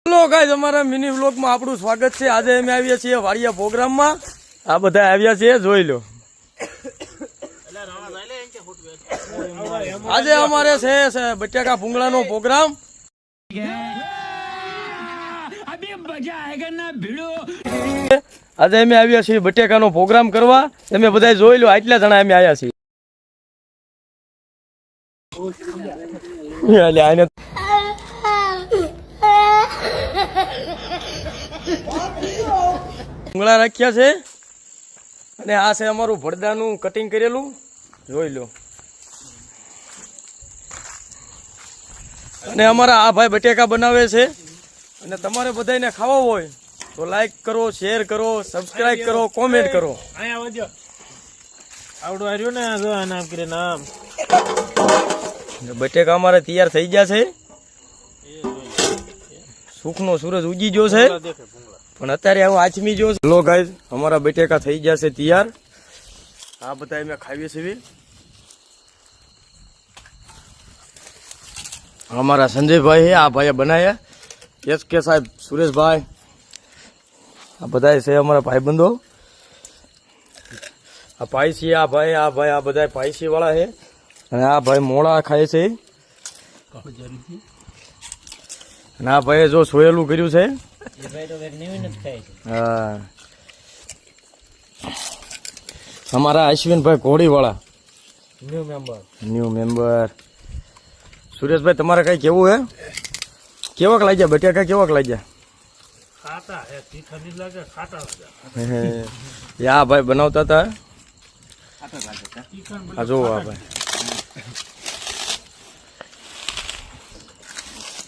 Hello guys, અમારા mini વ્લોગમાં આપણું સ્વાગત છે। આજે અમે આવ્યા છીએ વાડિયા પ્રોગ્રામમાં। આ બધા આવ્યા છે, જોઈ લો। આજે અમારે છે બટાકા ભૂંગળાનો પ્રોગ્રામ। આજે અમે આવ્યા છીએ બટાકાનો પ્રોગ્રામ કરવા। તમે બધા જોઈ લો, આટલા જણા અમે આવ્યા છીએ। ભૂંગળા રાખ્યા છે અને આ છે અમારું ભરદાનું કટિંગ કરેલું, જોઈ લો। અને અમારા આ ભાઈ બટેકા બનાવે છે। અને તમારે બધાને ખાવા હોય તો લાઈક કરો, શેર કરો, સબસ્ક્રાઇબ કરો, કોમેન્ટ કરો। બટેકા અમારે તૈયાર થઈ ગયા છે। સુખનો સૂરજ ઉગી ગયો છે, પણ અત્યારે હું આચમી જો। લો ગાઈઝ, અમારા બટેકા થઈ ગયા છે તૈયાર। આ બધા અમે ખાવીએ છીએ। અમારા સંજયભાઈ છે, આ ભાઈએ બનાવ્યા। SK સાહેબ, સુરેશભાઈ, આ બધા છે અમારા ભાઈબંધો। આ પાયસી, આ ભાઈ આ બધા પાયસી વાળા છે। અને આ ભાઈ મોળા ખાય છે। અને આ ભાઈએ જો સોયેલું કર્યું છે। હા, અમારા અશ્વિનભાઈ ઘોડીવાળા, ન્યુ મેમ્બર। સુરેશભાઈ, તમારે કઈ કેવું હે? કેવાક લાગ્યા બટાકા? કેવાક લાગ્યા? આ ભાઈ બનાવતા હતા। આ જોવો આ ભાઈ,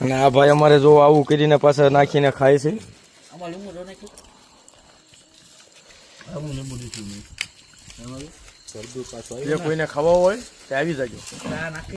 અને આ ભાઈ અમારે જો આવું કરીને પાછા નાખીને ખાય છે। કોઈને ખાવા હોય તો આવી જજો।